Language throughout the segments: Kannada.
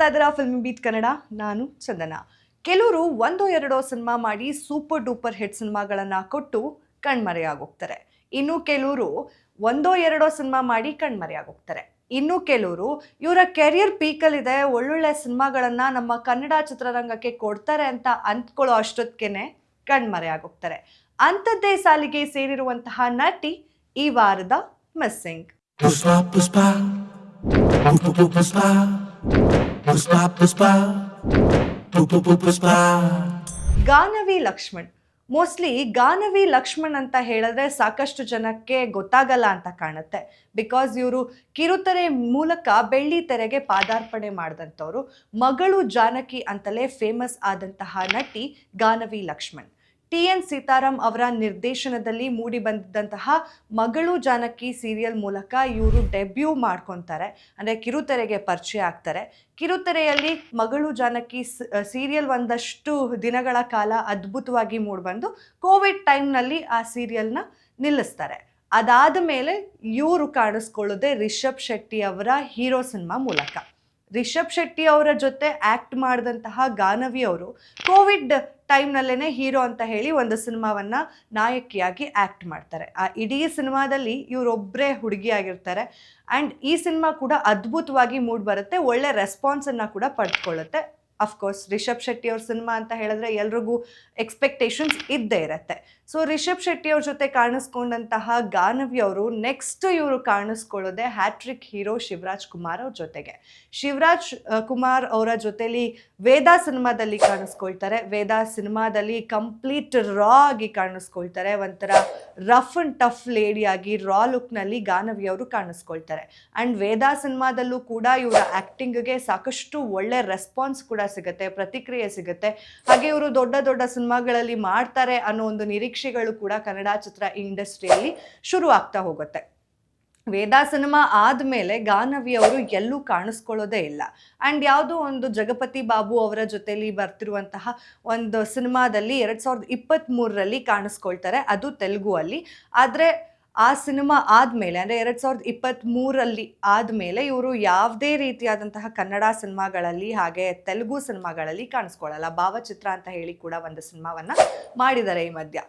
ನೋಡ್ತಾ ಇದ್ದೀರಾ ಫಿಲ್ಮ್ ಬೀಟ್ ಕನ್ನಡ. ನಾನು ಚಂದನ. ಕೆಲವರು ಒಂದೋ ಎರಡೋ ಸಿನಿಮಾ ಮಾಡಿ ಸೂಪರ್ ಡೂಪರ್ ಹಿಟ್ ಸಿನಿಮಾಗಳನ್ನ ಕೊಟ್ಟು ಕಣ್ಮರೆಯಾಗೋಗ್ತಾರೆ. ಇನ್ನು ಕೆಲವರು ಒಂದೋ ಎರಡೋ ಸಿನಿಮಾ ಮಾಡಿ ಕಣ್ಮರೆಯಾಗೋಗ್ತಾರೆ. ಇನ್ನು ಕೆಲವರು ಇವರ ಕೆರಿಯರ್ ಪೀಕಲ್ಲಿದೆ, ಒಳ್ಳೊಳ್ಳೆ ಸಿನಿಮಾಗಳನ್ನ ನಮ್ಮ ಕನ್ನಡ ಚಿತ್ರರಂಗಕ್ಕೆ ಕೊಡ್ತಾರೆ ಅಂತ ಅಂದ್ಕೊಳ್ಳೋ ಅಷ್ಟೊತ್ತಿಗೆ ಕಣ್ಮರೆಯಾಗೋಗ್ತಾರೆ. ಅಂಥದ್ದೇ ಸಾಲಿಗೆ ಸೇರಿರುವಂತಹ ನಟಿ ಈ ವಾರದ ಮಿಸ್ಸಿಂಗ್. ಗಾನವಿ ಲಕ್ಷ್ಮಣ್. ಮೋಸ್ಟ್ಲಿ ಗಾನವಿ ಲಕ್ಷ್ಮಣ್ ಅಂತ ಹೇಳಿದ್ರೆ ಸಾಕಷ್ಟು ಜನಕ್ಕೆ ಗೊತ್ತಾಗಲ್ಲ ಅಂತ ಕಾಣುತ್ತೆ. ಬಿಕಾಸ್ ಇವರು ಕಿರುತೆರೆ ಮೂಲಕ ಬೆಳ್ಳಿ ತೆರೆಗೆ ಪಾದಾರ್ಪಣೆ ಮಾಡಿದಂಥವ್ರು. ಮಗಳು ಜಾನಕಿ ಅಂತಲೇ ಫೇಮಸ್ ಆದಂತಹ ನಟಿ ಗಾನವಿ ಲಕ್ಷ್ಮಣ್. ಟಿ.ಎನ್. ಸೀತಾರಾಮ್ ಅವರ ನಿರ್ದೇಶನದಲ್ಲಿ ಮೂಡಿ ಬಂದಿದ್ದಂತಹ ಮಗಳು ಜಾನಕಿ ಸೀರಿಯಲ್ ಮೂಲಕ ಇವರು ಡೆಬ್ಯೂ ಮಾಡ್ಕೊತಾರೆ, ಅಂದರೆ ಕಿರುತೆರೆಗೆ ಪರಿಚಯ ಆಗ್ತಾರೆ. ಕಿರುತೆರೆಯಲ್ಲಿ ಮಗಳು ಜಾನಕಿ ಸೀರಿಯಲ್ ಒಂದಷ್ಟು ದಿನಗಳ ಕಾಲ ಅದ್ಭುತವಾಗಿ ಮೂಡಿಬಂದು ಕೋವಿಡ್ ಟೈಮ್ನಲ್ಲಿ ಆ ಸೀರಿಯಲ್ನ ನಿಲ್ಲಿಸ್ತಾರೆ. ಅದಾದ ಮೇಲೆ ಇವರು ಕಾಣಿಸ್ಕೊಳ್ಳೋದೆ ರಿಷಬ್ ಶೆಟ್ಟಿ ಅವರ ಹೀರೋ ಸಿನಿಮಾ ಮೂಲಕ. ರಿಷಬ್ ಶೆಟ್ಟಿ ಅವರ ಜೊತೆ ಆ್ಯಕ್ಟ್ ಮಾಡಿದಂತಹ ಗಾನವಿ ಅವರು ಕೋವಿಡ್ ಟೈಮ್ನಲ್ಲೇ ಹೀರೋ ಅಂತ ಹೇಳಿ ಒಂದು ಸಿನಿಮಾವನ್ನು ನಾಯಕಿಯಾಗಿ ಆ್ಯಕ್ಟ್ ಮಾಡ್ತಾರೆ. ಆ ಇಡೀ ಸಿನಿಮಾದಲ್ಲಿ ಇವರೊಬ್ಬರೇ ಹುಡುಗಿಯಾಗಿರ್ತಾರೆ. ಆ್ಯಂಡ್ ಈ ಸಿನಿಮಾ ಕೂಡ ಅದ್ಭುತವಾಗಿ ಮೂಡಿ ಬರುತ್ತೆ, ಒಳ್ಳೆ ರೆಸ್ಪಾನ್ಸನ್ನು ಕೂಡ ಪಡೆದುಕೊಳ್ಳುತ್ತೆ. ಅಫ್ಕೋರ್ಸ್ ರಿಷಬ್ ಶೆಟ್ಟಿ ಅವ್ರ ಸಿನಿಮಾ ಅಂತ ಹೇಳಿದ್ರೆ ಎಲ್ರಿಗೂ ಎಕ್ಸ್ಪೆಕ್ಟೇಷನ್ಸ್ ಇದ್ದೇ ಇರುತ್ತೆ. ಸೊ ರಿಷಬ್ ಶೆಟ್ಟಿ ಅವ್ರ ಜೊತೆ ಕಾಣಿಸ್ಕೊಂಡಂತಹ ಗಾನವಿ ಅವರು ನೆಕ್ಸ್ಟ್ ಇವರು ಕಾಣಿಸ್ಕೊಳ್ಳೋದೆ ಹ್ಯಾಟ್ರಿಕ್ ಹೀರೋ ಶಿವರಾಜ್ ಕುಮಾರ್ ಅವ್ರ ಜೊತೆಗೆ. ಶಿವರಾಜ್ ಕುಮಾರ್ ಅವರ ಜೊತೆಲಿ ವೇದಾ ಸಿನಿಮಾದಲ್ಲಿ ಕಾಣಿಸ್ಕೊಳ್ತಾರೆ. ವೇದಾ ಸಿನಿಮಾದಲ್ಲಿ ಕಂಪ್ಲೀಟ್ ರಾ ಆಗಿ ಕಾಣಿಸ್ಕೊಳ್ತಾರೆ. ಒಂಥರ ರಫ್ ಅಂಡ್ ಟಫ್ ಲೇಡಿಯಾಗಿ ರಾ ಲುಕ್ನಲ್ಲಿ ಗಾನವಿ ಅವರು ಕಾಣಿಸ್ಕೊಳ್ತಾರೆ. ಆ್ಯಂಡ್ ವೇದಾ ಸಿನಿಮಾದಲ್ಲೂ ಕೂಡ ಇವರ ಆ್ಯಕ್ಟಿಂಗ್ಗೆ ಸಾಕಷ್ಟು ಒಳ್ಳೆ ರೆಸ್ಪಾನ್ಸ್ ಕೂಡ ಸಿಗುತ್ತೆ, ಪ್ರತಿಕ್ರಿಯೆ ಸಿಗುತ್ತೆ. ಹಾಗೆ ಇವರು ದೊಡ್ಡ ದೊಡ್ಡ ಸಿನಿಮಾಗಳಲ್ಲಿ ಮಾಡ್ತಾರೆ ಅನ್ನೋ ಒಂದು ನಿರೀಕ್ಷೆಗಳು ಕೂಡ ಕನ್ನಡ ಚಿತ್ರ ಇಂಡಸ್ಟ್ರಿಯಲ್ಲಿ ಶುರು ಆಗ್ತಾ ಹೋಗುತ್ತೆ. ವೇದಾ ಸಿನಿಮಾ ಆದಮೇಲೆ ಗಾನವಿ ಅವರು ಎಲ್ಲೂ ಕಾಣಿಸ್ಕೊಳ್ಳೋದೇ ಇಲ್ಲ. ಆ್ಯಂಡ್ ಯಾವುದೋ ಒಂದು ಜಗಪತಿ ಬಾಬು ಅವರ ಜೊತೆಲಿ ಬರ್ತಿರುವಂತಹ ಒಂದು ಸಿನಿಮಾದಲ್ಲಿ 2023ರಲ್ಲಿ ಕಾಣಿಸ್ಕೊಳ್ತಾರೆ, ಅದು ತೆಲುಗು ಅಲ್ಲಿ. ಆದರೆ ಆ ಸಿನಿಮಾ ಆದಮೇಲೆ, ಅಂದರೆ 2023ರಲ್ಲಿ ಆದಮೇಲೆ ಇವರು ಯಾವುದೇ ರೀತಿಯಾದಂತಹ ಕನ್ನಡ ಸಿನಿಮಾಗಳಲ್ಲಿ ಹಾಗೆ ತೆಲುಗು ಸಿನಿಮಾಗಳಲ್ಲಿ ಕಾಣಿಸ್ಕೊಳ್ಳಲ್ಲ. ಭಾವಚಿತ್ರ ಅಂತ ಹೇಳಿ ಕೂಡ ಒಂದು ಸಿನಿಮಾವನ್ನು ಮಾಡಿದ್ದಾರೆ ಈ ಮಧ್ಯ.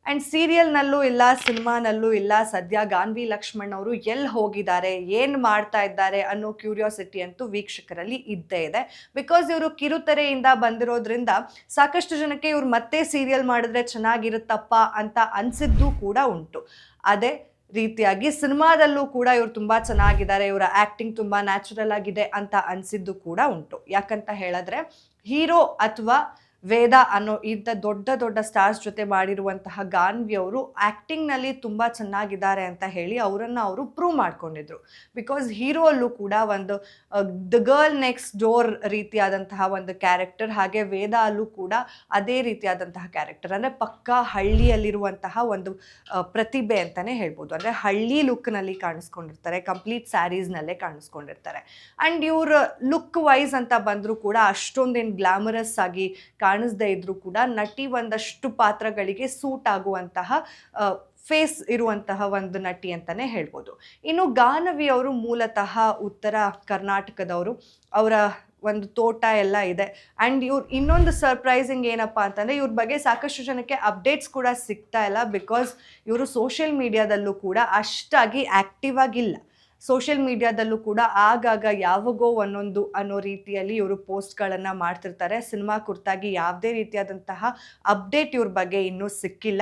ಆ್ಯಂಡ್ ಸೀರಿಯಲ್ನಲ್ಲೂ ಇಲ್ಲ, ಸಿನಿಮಾನಲ್ಲೂ ಇಲ್ಲ. ಸದ್ಯ ಗಾನವಿ ಲಕ್ಷ್ಮಣ್ ಅವರು ಎಲ್ಲಿ ಹೋಗಿದ್ದಾರೆ, ಏನು ಮಾಡ್ತಾ ಇದ್ದಾರೆ ಅನ್ನೋ ಕ್ಯೂರಿಯಾಸಿಟಿ ಅಂತೂ ವೀಕ್ಷಕರಲ್ಲಿ ಇದ್ದೇ ಇದೆ. ಬಿಕಾಸ್ ಇವರು ಕಿರುತೆರೆಯಿಂದ ಬಂದಿರೋದ್ರಿಂದ ಸಾಕಷ್ಟು ಜನಕ್ಕೆ ಇವ್ರು ಮತ್ತೆ ಸೀರಿಯಲ್ ಮಾಡಿದ್ರೆ ಚೆನ್ನಾಗಿರುತ್ತಪ್ಪ ಅಂತ ಅನಿಸಿದ್ದು ಕೂಡ ಉಂಟು. ಅದೇ ರೀತಿಯಾಗಿ ಸಿನಿಮಾದಲ್ಲೂ ಕೂಡ ಇವರು ತುಂಬ ಚೆನ್ನಾಗಿದ್ದಾರೆ, ಇವರ ಆ್ಯಕ್ಟಿಂಗ್ ತುಂಬ ನ್ಯಾಚುರಲ್ ಆಗಿದೆ ಅಂತ ಅನಿಸಿದ್ದು ಕೂಡ ಉಂಟು. ಯಾಕಂತ ಹೇಳಿದ್ರೆ ಹೀರೋ ಅಥವಾ ವೇದಾ ಅನ್ನೋ ಇಂಥ ದೊಡ್ಡ ದೊಡ್ಡ ಸ್ಟಾರ್ಸ್ ಜೊತೆ ಮಾಡಿರುವಂತಹ ಗಾನವಿ ಅವರು ಆ್ಯಕ್ಟಿಂಗ್ನಲ್ಲಿ ತುಂಬ ಚೆನ್ನಾಗಿದ್ದಾರೆ ಅಂತ ಹೇಳಿ ಅವರನ್ನು ಅವರು ಪ್ರೂವ್ ಮಾಡ್ಕೊಂಡಿದ್ರು. ಬಿಕಾಸ್ ಹೀರೋ ಅಲ್ಲೂ ಕೂಡ ಒಂದು ದ ಗರ್ಲ್ ನೆಕ್ಸ್ಟ್ ಡೋರ್ ರೀತಿಯಾದಂತಹ ಒಂದು ಕ್ಯಾರೆಕ್ಟರ್, ಹಾಗೆ ವೇದಾ ಅಲ್ಲೂ ಕೂಡ ಅದೇ ರೀತಿಯಾದಂತಹ ಕ್ಯಾರೆಕ್ಟರ್, ಅಂದರೆ ಪಕ್ಕಾ ಹಳ್ಳಿಯಲ್ಲಿರುವಂತಹ ಒಂದು ಪ್ರತಿಭೆ ಅಂತಲೇ ಹೇಳ್ಬೋದು. ಅಂದರೆ ಹಳ್ಳಿ ಲುಕ್ನಲ್ಲಿ ಕಾಣಿಸ್ಕೊಂಡಿರ್ತಾರೆ, ಕಂಪ್ಲೀಟ್ ಸ್ಯಾರೀಸ್ನಲ್ಲೇ ಕಾಣಿಸ್ಕೊಂಡಿರ್ತಾರೆ. ಆ್ಯಂಡ್ ಇವ್ರ ಲುಕ್ ವೈಸ್ ಅಂತ ಬಂದರೂ ಕೂಡ ಅಷ್ಟೊಂದೇನು ಗ್ಲಾಮರಸ್ ಆಗಿ ಕಾಣಿಸ್ದೇ ಇದ್ರೂ ಕೂಡ ನಟಿ ಒಂದಷ್ಟು ಪಾತ್ರಗಳಿಗೆ ಸೂಟ್ ಆಗುವಂತಹ ಫೇಸ್ ಇರುವಂತಹ ಒಂದು ನಟಿ ಅಂತಲೇ ಹೇಳ್ಬೋದು. ಇನ್ನು ಗಾನವಿ ಅವರು ಮೂಲತಃ ಉತ್ತರ ಕರ್ನಾಟಕದವರು. ಅವರ ಒಂದು ತೋಟ ಎಲ್ಲ ಇದೆ. ಆ್ಯಂಡ್ ಇವ್ರು ಇನ್ನೊಂದು ಸರ್ಪ್ರೈಸಿಂಗ್ ಏನಪ್ಪ ಅಂತಂದರೆ ಇವ್ರ ಬಗ್ಗೆ ಸಾಕಷ್ಟು ಜನಕ್ಕೆ ಅಪ್ಡೇಟ್ಸ್ ಕೂಡ ಸಿಗ್ತಾ ಇಲ್ಲ. ಬಿಕಾಸ್ ಇವರು ಸೋಷಿಯಲ್ ಮೀಡಿಯಾದಲ್ಲೂ ಕೂಡ ಅಷ್ಟಾಗಿ ಆ್ಯಕ್ಟಿವ್ ಆಗಿಲ್ಲ. ಸೋಷಿಯಲ್ ಮೀಡಿಯಾದಲ್ಲೂ ಕೂಡ ಆಗಾಗ ಯಾವಾಗೋ ಒಂದೊಂದು ಅನ್ನೋ ರೀತಿಯಲ್ಲಿ ಇವರು ಪೋಸ್ಟ್ಗಳನ್ನು ಮಾಡ್ತಿರ್ತಾರೆ. ಸಿನಿಮಾ ಕುರಿತಾಗಿ ಯಾವುದೇ ರೀತಿಯಾದಂತಹ ಅಪ್ಡೇಟ್ ಇವ್ರ ಬಗ್ಗೆ ಇನ್ನೂ ಸಿಕ್ಕಿಲ್ಲ.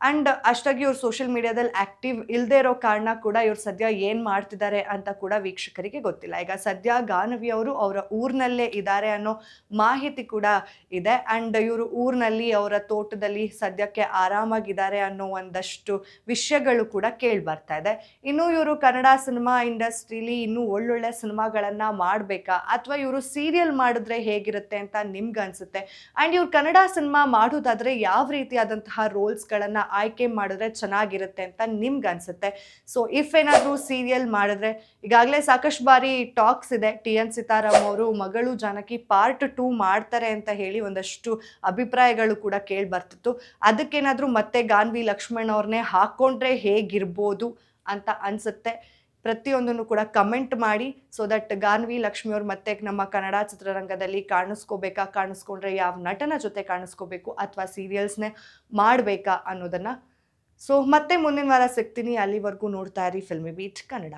ಆ್ಯಂಡ್ ಅಷ್ಟಾಗಿ ಇವ್ರು ಸೋಷಿಯಲ್ ಮೀಡಿಯಾದಲ್ಲಿ ಆ್ಯಕ್ಟಿವ್ ಇಲ್ಲದೆ ಇರೋ ಕಾರಣ ಕೂಡ ಇವ್ರು ಸದ್ಯ ಏನು ಮಾಡ್ತಿದ್ದಾರೆ ಅಂತ ಕೂಡ ವೀಕ್ಷಕರಿಗೆ ಗೊತ್ತಿಲ್ಲ. ಈಗ ಸದ್ಯ ಗಾನವಿ ಅವರು ಅವರ ಊರಿನಲ್ಲೇ ಇದ್ದಾರೆ ಅನ್ನೋ ಮಾಹಿತಿ ಕೂಡ ಇದೆ. ಆ್ಯಂಡ್ ಇವರು ಊರಿನಲ್ಲಿ ಅವರ ತೋಟದಲ್ಲಿ ಸದ್ಯಕ್ಕೆ ಆರಾಮಾಗಿದ್ದಾರೆ ಅನ್ನೋ ಒಂದಷ್ಟು ವಿಷಯಗಳು ಕೂಡ ಕೇಳಿ ಬರ್ತಾ ಇದೆ. ಇನ್ನು ಇವರು ಕನ್ನಡ ಸಿನಿಮಾ ಇಂಡಸ್ಟ್ರೀಲಿ ಇನ್ನೂ ಒಳ್ಳೊಳ್ಳೆ ಸಿನಿಮಾಗಳನ್ನು ಮಾಡಬೇಕಾ, ಅಥವಾ ಇವರು ಸೀರಿಯಲ್ ಮಾಡಿದ್ರೆ ಹೇಗಿರುತ್ತೆ ಅಂತ ನಿಮ್ಗೆ ಅನಿಸುತ್ತೆ? ಆ್ಯಂಡ್ ಇವ್ರು ಕನ್ನಡ ಸಿನಿಮಾ ಮಾಡೋದಾದರೆ ಯಾವ ರೀತಿಯಾದಂತಹ ರೋಲ್ಸ್ಗಳನ್ನು ಆಯ್ಕೆ ಮಾಡಿದ್ರೆ ಚೆನ್ನಾಗಿರುತ್ತೆ ಅಂತ ನಿಮ್ಗೆ ಅನ್ಸುತ್ತೆ? ಸೊ ಇಫ್ ಏನಾದರೂ ಸೀರಿಯಲ್ ಮಾಡಿದ್ರೆ, ಈಗಾಗಲೇ ಸಾಕಷ್ಟು ಬಾರಿ ಟಾಕ್ಸ್ ಇದೆ, ಟಿ.ಎನ್. ಸೀತಾರಾಮ್ ಅವರು ಮಗಳು ಜಾನಕಿ ಪಾರ್ಟ್ 2 ಮಾಡ್ತಾರೆ ಅಂತ ಹೇಳಿ ಒಂದಷ್ಟು ಅಭಿಪ್ರಾಯಗಳು ಕೂಡ ಕೇಳಿ ಬರ್ತಿತ್ತು. ಅದಕ್ಕೇನಾದರೂ ಮತ್ತೆ ಗಾನವಿ ಲಕ್ಷ್ಮಣ್ ಅವ್ರನ್ನೇ ಹಾಕ್ಕೊಂಡ್ರೆ ಹೇಗಿರ್ಬೋದು ಅಂತ ಅನಿಸುತ್ತೆ. ಪ್ರತಿಯೊಂದನ್ನು ಕೂಡ ಕಮೆಂಟ್ ಮಾಡಿ, ಸೊ ದಟ್ ಗಾನ್ವಿ ಲಕ್ಷ್ಮಿ ಅವ್ರು ಮತ್ತೆ ನಮ್ಮ ಕನ್ನಡ ಚಿತ್ರರಂಗದಲ್ಲಿ ಕಾಣಿಸ್ಕೊಂಡ್ರೆ ಯಾವ ನಟನ ಜೊತೆ ಕಾಣಿಸ್ಕೋಬೇಕು ಅಥವಾ ಸೀರಿಯಲ್ಸ್ನೇ ಮಾಡಬೇಕಾ ಅನ್ನೋದನ್ನು. ಸೊ ಮತ್ತೆ ಮುಂದಿನ ವಾರ ಸಿಗ್ತೀನಿ. ಅಲ್ಲಿವರೆಗೂ ನೋಡ್ತಾ ಇರಿ ಫಿಲ್ಮಿ ಬೀಟ್ ಕನ್ನಡ.